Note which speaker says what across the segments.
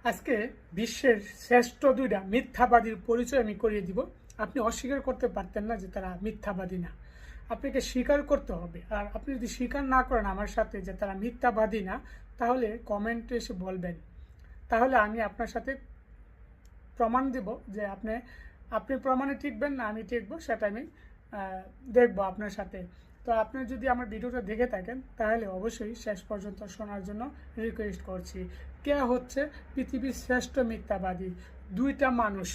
Speaker 1: আজকে বিশ্বের শ্রেষ্ঠ দুইটা মিথ্যাবাদীর পরিচয় আমি করিয়ে দিব। আপনি অস্বীকার করতে পারতেন না যে তারা মিথ্যাবাদী না, আপনাকে স্বীকার করতে হবে। আর আপনি যদি স্বীকার না করেন আমার সাথে যে তারা মিথ্যাবাদী না, তাহলে কমেন্টে এসে বলবেন, তাহলে আমি আপনার সাথে প্রমাণ দেব যে আপনি প্রমাণে টিকবেন না আমি টিকবো, সেটা আমি দেখব আপনার সাথে। তো আপনি যদি আমার ভিডিওটা দেখে থাকেন তাহলে অবশ্যই শেষ পর্যন্ত শোনার জন্য রিকোয়েস্ট করছি। কে হচ্ছে পৃথিবীর শ্রেষ্ঠ মিথ্যাবাদী? দুইটা মানুষ,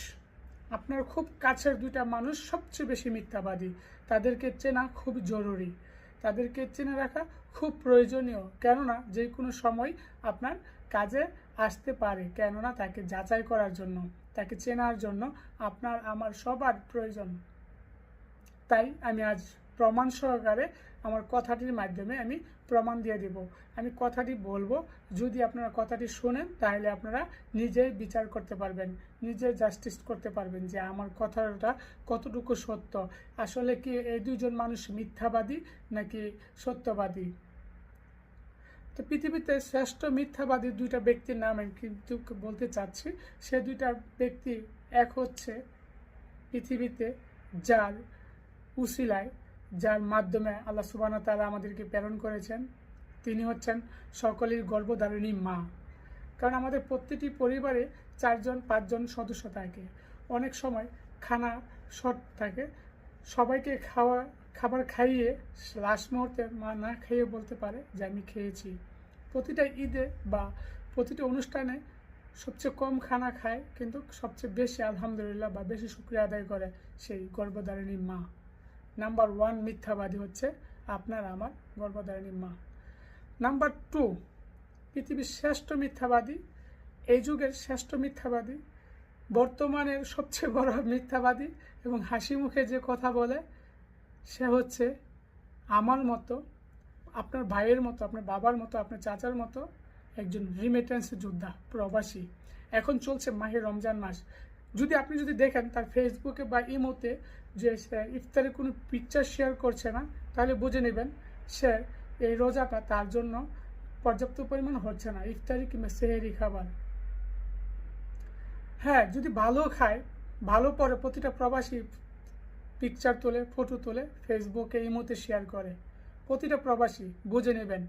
Speaker 1: আপনার খুব কাছের দুইটা মানুষ সবচেয়ে বেশি মিথ্যাবাদী। তাদেরকে চেনা খুব জরুরি, তাদেরকে চেনে রাখা খুব প্রয়োজনীয়, কেননা যে কোনো সময় আপনার কাজে আসতে পারে। কেননা তাকে যাচাই করার জন্য, তাকে চেনার জন্য আপনার আমার সবার প্রয়োজন। তাই আমি আজ প্রমাণ সহকারে আমার কথাটির মাধ্যমে আমি প্রমাণ দিয়ে দেব। আমি কথাটি বলবো, যদি আপনারা কথাটি শোনেন তাহলে আপনারা নিজেই বিচার করতে পারবেন, নিজে জাস্টিস করতে পারবেন যে আমার কথাটা কতটুকু সত্য। আসলে কি এই দুইজন মানুষ মিথ্যাবাদী নাকি সত্যবাদী? তো পৃথিবীতে শ্রেষ্ঠ মিথ্যাবাদী দুইটা ব্যক্তির নাম আমি কিন্তু বলতে চাচ্ছি। সে দুইটা ব্যক্তি, এক হচ্ছে পৃথিবীতে যার উসিলায়, যার মাধ্যমে আল্লাহ সুবহানাহু ওয়া তাআলা আমাদেরকে প্রেরণ করেছেন, তিনি হচ্ছেন সকলের গর্ভধারিণী মা। কারণ আমাদের প্রতিটি পরিবারে 4-5জন সদস্য থাকে, অনেক সময় খানা শর্ট থাকে, সবাইকে খাবার খাইয়ে লাস্ট মুহূর্তে মা না খেয়ে বলতে পারে যে আমি খেয়েছি। প্রতিটা ঈদে বা প্রতিটা অনুষ্ঠানে সবচেয়ে কম খানা খায়, কিন্তু সবচেয়ে বেশি আলহামদুলিল্লাহ বা বেশি শুকরিয়া আদায় করে সেই গর্ভধারিণী মা। নাম্বার 1 মিথ্যাবাদী হচ্ছে আপনার আমার গর্ভধারিণী মা। নাম্বার 2 পৃথিবীর শ্রেষ্ঠ মিথ্যাবাদী, এই যুগের শ্রেষ্ঠ মিথ্যাবাদী, বর্তমানের সবচেয়ে বড় মিথ্যাবাদী এবং হাসি মুখে যে কথা বলে, সে হচ্ছে আমার মতো, আপনার ভাইয়ের মতো, আপনার বাবার মতো, আপনার চাচার মতো একজন রিমিটেন্স যোদ্ধা, প্রবাসী। এখন চলছে মাহে রমজান মাস, আপনি যদি দেখেন তার ফেসবুকে বা ইমোতে যে সে ইফতারে কোনো পিকচার শেয়ার করছে না, তাহলে বুঝে নেবেন সে এই রোজাটা তার জন্য পর্যাপ্ত পরিমাণ হচ্ছে না, ইফতারি কিংবা সেহেরি খাবার। হ্যাঁ, যদি ভালো খায়, ভালো পরে প্রতিটা প্রবাসী পিকচার তোলে, ফটো তোলে, ফেসবুকে ইমোতে শেয়ার করে, প্রতিটা প্রবাসী, বুঝে নেবেন।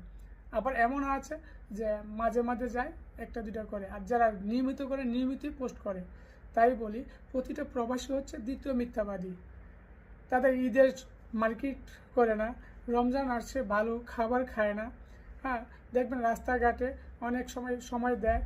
Speaker 1: আবার এমন আছে যে মাঝে মাঝে যায়, একটা দুটা করে, আর যারা নিয়মিত করে নিয়মিতই পোস্ট করে। তাই বলি, প্রতিটা প্রবাসী হচ্ছে দ্বিতীয় মিথ্যাবাদী। তাদের ঈদের মার্কেট করে না, রমজান আসছে ভালো খাবার খায় না। হ্যাঁ, দেখবেন রাস্তাঘাটে অনেক সময় দেয়